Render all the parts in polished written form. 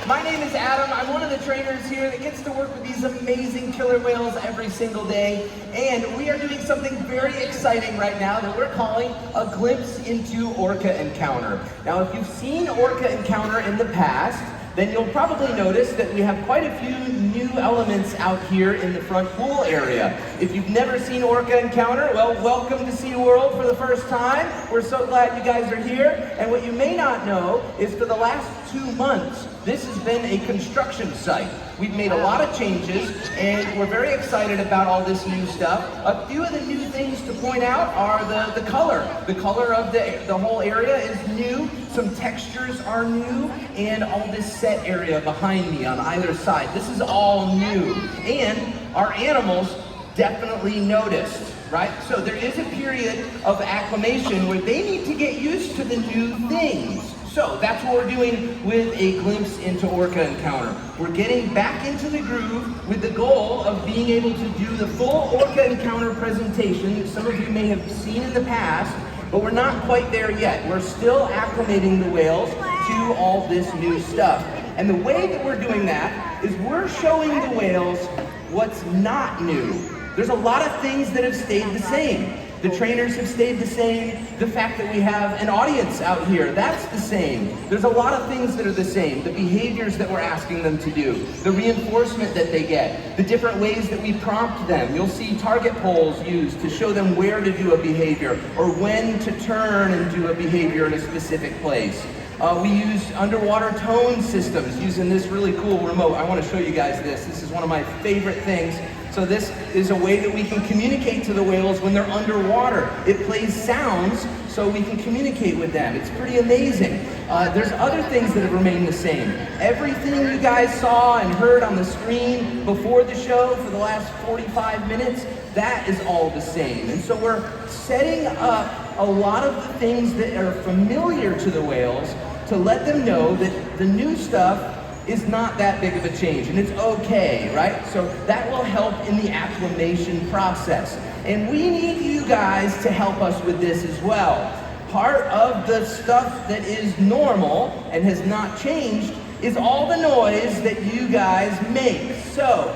My name is Adam. I'm one of the trainers here that gets to work with these amazing killer whales every single day. And we are doing something very exciting right now that we're calling a glimpse into Orca Encounter. Now, if you've seen Orca Encounter in the past, then you'll probably notice that we have quite a few new elements out here in the front pool area. If you've never seen Orca Encounter, well, welcome to SeaWorld for the first time. We're so glad you guys are here. And what you may not know is for the last 2 months, this has been a construction site. We've made a lot of changes, and we're very excited about all this new stuff. A few of the new things to point out are the color. The color of the whole area is new. Some textures are new, and all this set area behind me on either side. This is all new, and our animals definitely noticed, right? So there is a period of acclimation where they need to get used to the new things. So that's what we're doing with a glimpse into Orca Encounter. We're getting back into the groove with the goal of being able to do the full Orca Encounter presentation that some of you may have seen in the past, but we're not quite there yet. We're still acclimating the whales to all this new stuff. And the way that we're doing that is we're showing the whales what's not new. There's a lot of things that have stayed the same. The trainers have stayed the same. The fact that we have an audience out here, that's the same. There's a lot of things that are the same. The behaviors that we're asking them to do, the reinforcement that they get, the different ways that we prompt them. You'll see target polls used to show them where to do a behavior or when to turn and do a behavior in a specific place. We use underwater tone systems using this really cool remote. I want to show you guys this. This is one of my favorite things. So this is a way that we can communicate to the whales when they're underwater. It plays sounds so we can communicate with them. It's pretty amazing. There's other things that have remained the same. Everything you guys saw and heard on the screen before the show for the last 45 minutes, that is all the same. And so we're setting up a lot of the things that are familiar to the whales to let them know that the new stuff is not that big of a change, and it's okay, right? So that will help in the acclimation process. And we need you guys to help us with this as well. Part of the stuff that is normal and has not changed is all the noise that you guys make. So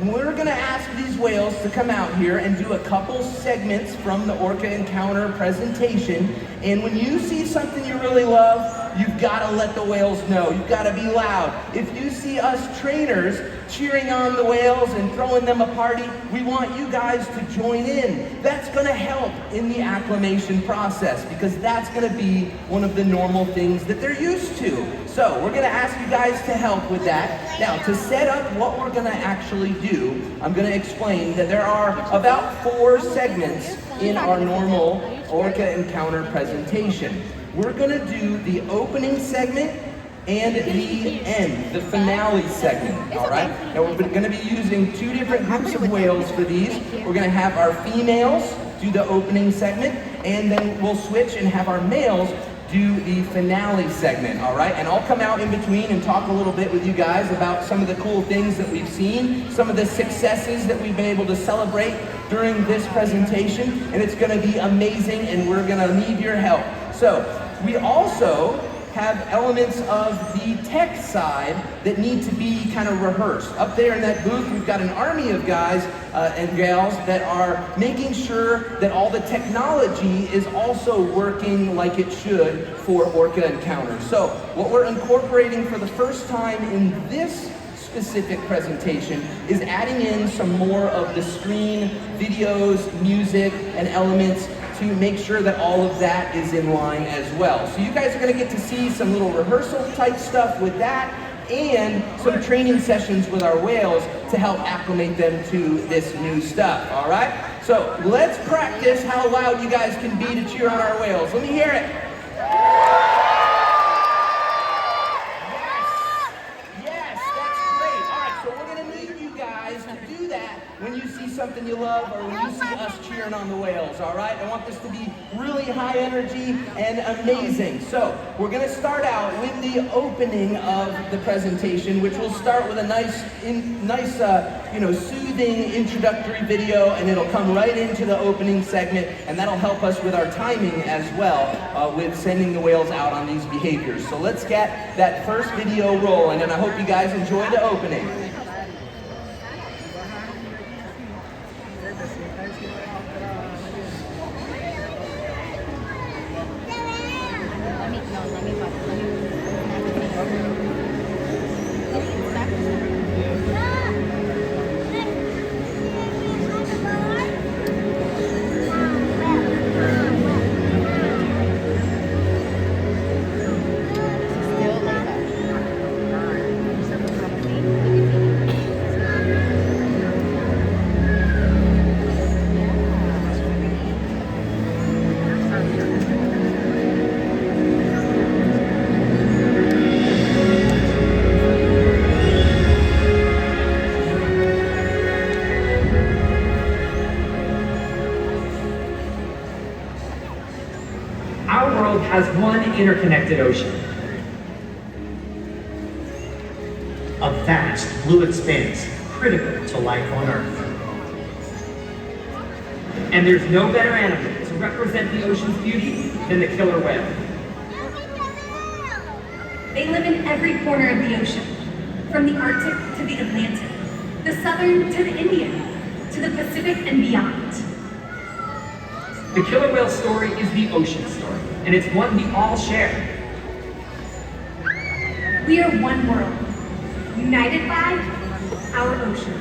we're gonna ask these whales to come out here and do a couple segments from the Orca Encounter presentation. And when you see something you really love, you've got to let the whales know. You've got to be loud. If you see us trainers cheering on the whales and throwing them a party, we want you guys to join in. That's going to help in the acclimation process because that's going to be one of the normal things that they're used to. So we're going to ask you guys to help with that. Now, to set up what we're going to actually do, I'm going to explain that there are about 4 segments in our normal Orca Encounter presentation. We're going to do the opening segment and the end, the finale segment, all right? Now we're going to be using 2 different groups of whales for these. We're going to have our females do the opening segment, and then we'll switch and have our males do the finale segment, all right? And I'll come out in between and talk a little bit with you guys about some of the cool things that we've seen, some of the successes that we've been able to celebrate during this presentation, and it's going to be amazing, and we're going to need your help. So we also have elements of the tech side that need to be kind of rehearsed. Up there in that booth, we've got an army of guys and gals that are making sure that all the technology is also working like it should for Orca Encounter. So what we're incorporating for the first time in this specific presentation is adding in some more of the screen, videos, music, and elements to make sure that all of that is in line as well. So you guys are going to get to see some little rehearsal type stuff with that and some training sessions with our whales to help acclimate them to this new stuff, all right? So let's practice how loud you guys can be to cheer on our whales. Let me hear it. something you love, or when you see us cheering on the whales, all right? I want this to be really high energy and amazing. So we're gonna start out with the opening of the presentation, which will start with a nice, soothing introductory video, and it'll come right into the opening segment, and that'll help us with our timing as well, with sending the whales out on these behaviors. So let's get that first video rolling, and I hope you guys enjoy the opening. Has one interconnected ocean. A vast blue expanse critical to life on Earth. And there's no better animal to represent the ocean's beauty than the killer whale. They live in every corner of the ocean, from the Arctic to the Atlantic, the Southern to the Indian, to the Pacific and beyond. The killer whale story is the ocean story, and it's one we all share. We are one world, united by our ocean.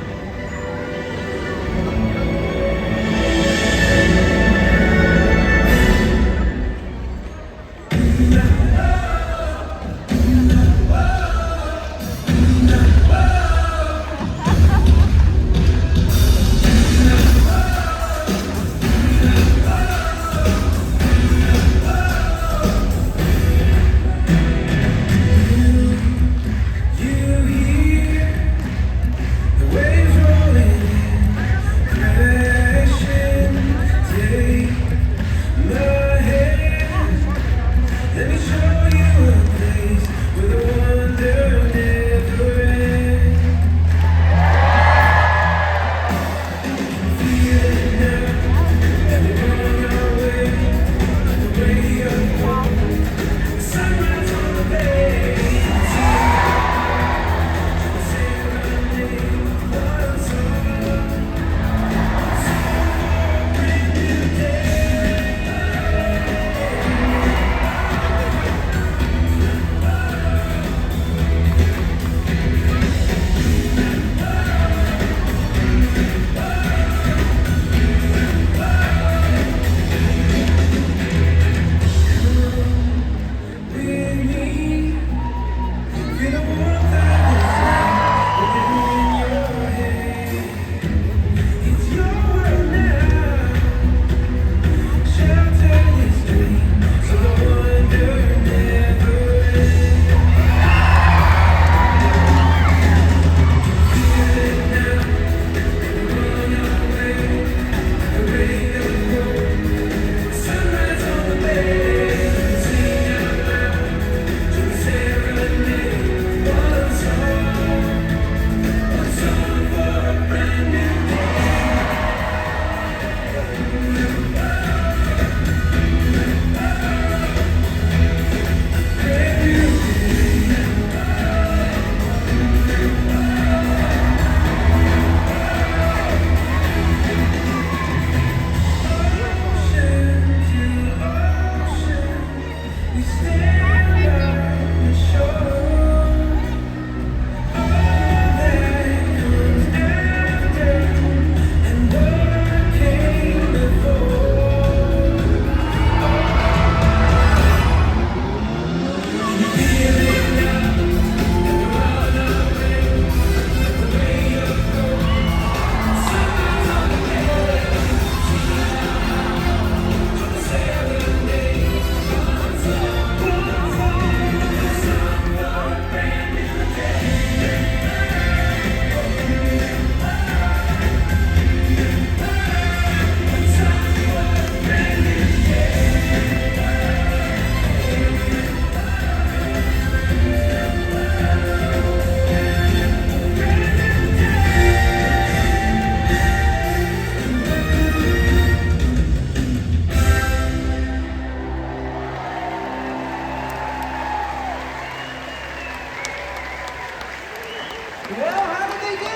Well, how did they do?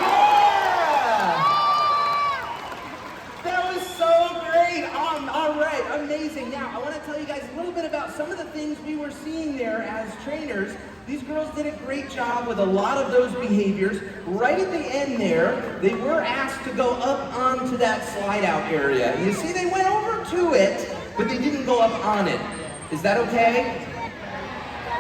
Yeah! That was so great. All right, amazing. Now, I want to tell you guys a little bit about some of the things we were seeing there as trainers. These girls did a great job with a lot of those behaviors. Right at the end there, they were asked to go up onto that slide out area. You see, they went over to it, but they didn't go up on it. Is that okay?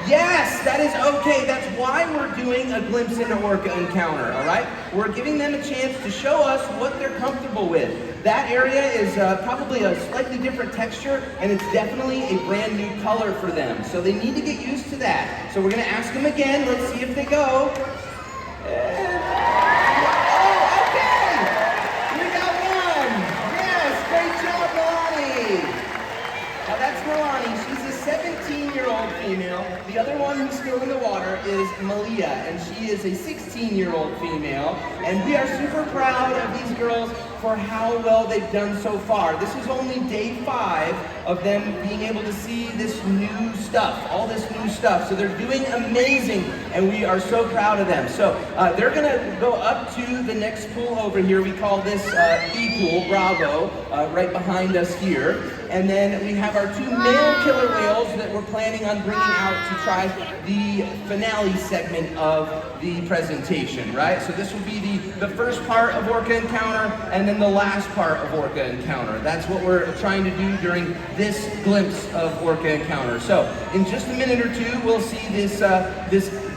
Yes, that is okay. That's why we're doing a glimpse into Orca Encounter, all right? We're giving them a chance to show us what they're comfortable with. That area is probably a slightly different texture, and it's definitely a brand new color for them. So they need to get used to that. So we're gonna ask them again. Let's see if they go. Oh, okay! We got one! Yes, great job, Milani! Now that's Milani. She's a 17-year-old female. The other one who's still in the water is Malia, and she is a 16-year-old female. And we are super proud of these girls for how well they've done so far. This is only day 5 of them being able to see this new stuff, all this new stuff. So they're doing amazing, and we are so proud of them. So they're gonna go up to the next pool over here. We call this B pool, Bravo, right behind us here. And then we have our 2 male killer whales that we're planning on bringing out to try the finale segment of the presentation, right? So this will be the first part of Orca Encounter, and then the last part of Orca Encounter. That's what we're trying to do during this glimpse of Orca Encounter. So in just a minute or two, we'll see this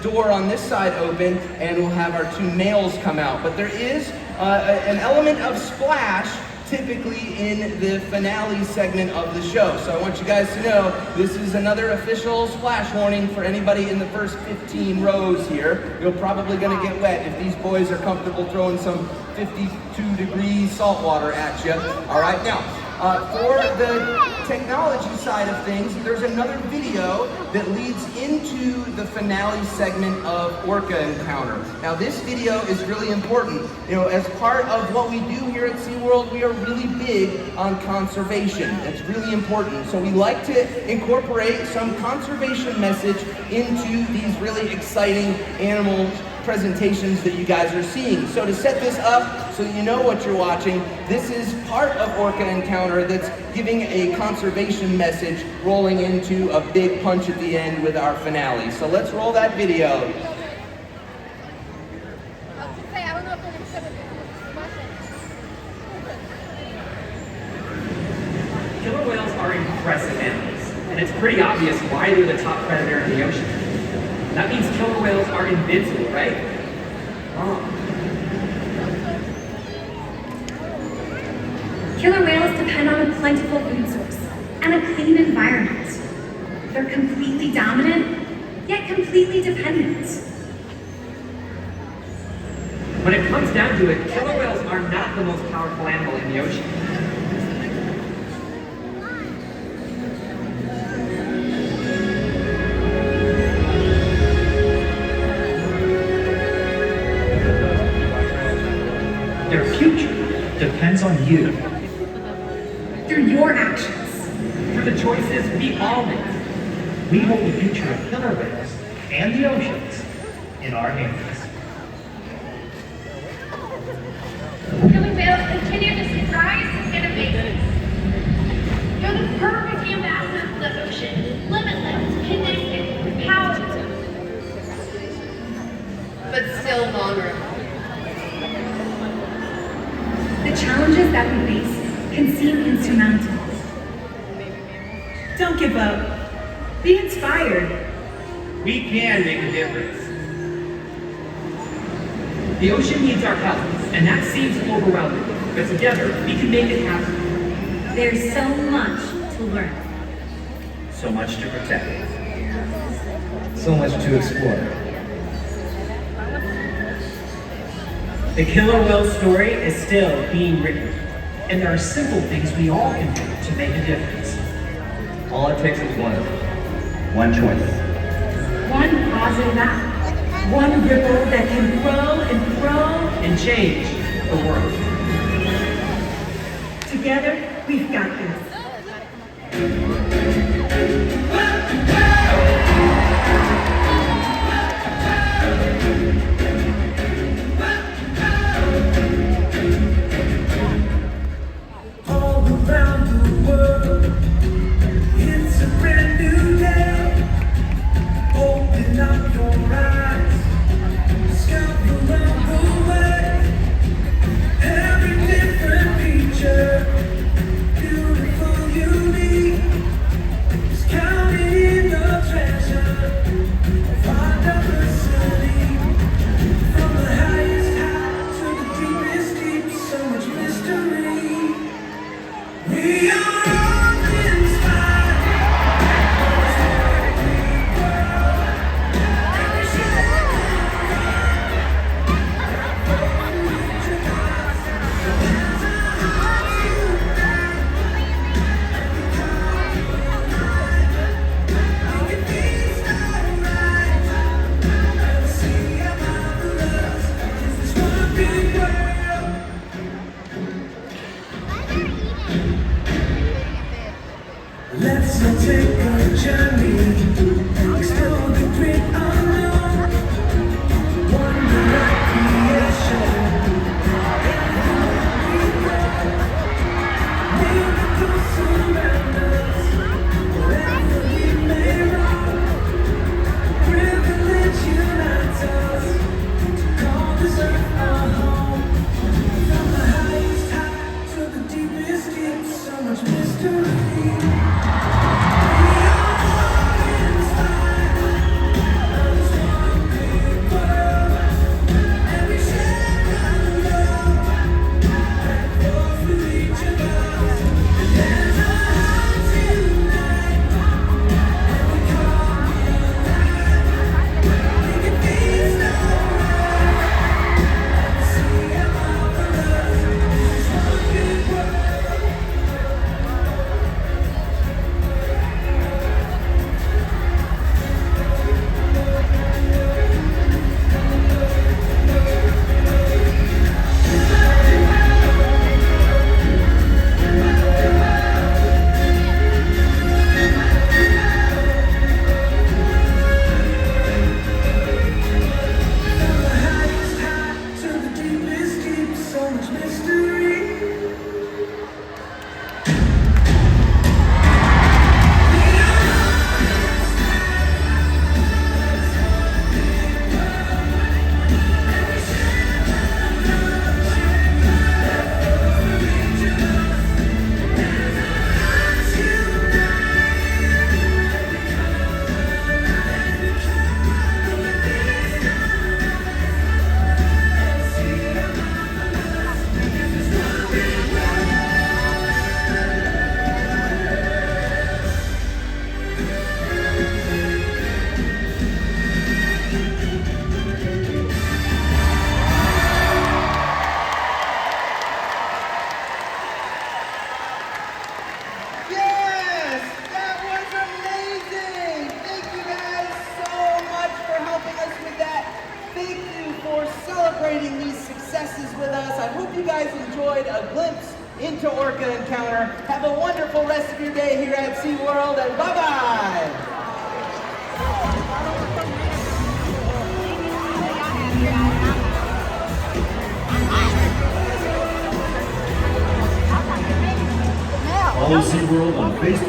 door on this side open, and we'll have our 2 males come out. But there is an element of splash typically in the finale segment of the show. So I want you guys to know this is another official splash warning for anybody in the first 15 rows here. You're probably gonna get wet if these boys are comfortable throwing some 52-degree salt water at you. All right, now, for the technology side of things, there's another video that leads into the finale segment of Orca Encounter. Now this video is really important. You know, as part of what we do here at SeaWorld, we are really big on conservation. It's really important. So we like to incorporate some conservation message into these really exciting animal presentations that you guys are seeing. So to set this up so you know what you're watching, this is part of Orca Encounter that's giving a conservation message rolling into a big punch at the end with our finale. So let's roll that video. Killer whales are impressive animals, and it's pretty obvious why they're the top predator in the ocean. That means killer whales are invincible, right? Wrong. Killer whales depend on a plentiful food source and a clean environment. They're completely dominant, yet completely dependent. When it comes down to it, killer whales are not the most powerful animal in the ocean. Their future depends on you. Through your actions. Through the choices we all make. We hold the future of killer whales and the oceans in our hands. Killer whales continue to surprise and amaze us. You're the perfect ambassador for the ocean, limitless, connected, powerful, but still vulnerable. The challenges that we face can seem insurmountable. Don't give up. Be inspired. We can make a difference. The ocean needs our help, and that seems overwhelming. But together, we can make it happen. There's so much to learn. So much to protect. So much to explore. The killer whale story is still being written, and there are simple things we all can do to make a difference. All it takes is one choice. One positive act. One ripple that can grow and grow. And change the world. Together, we've got this. orca encounter. Have a wonderful rest of your day here at SeaWorld, and bye-bye! Follow SeaWorld on Facebook.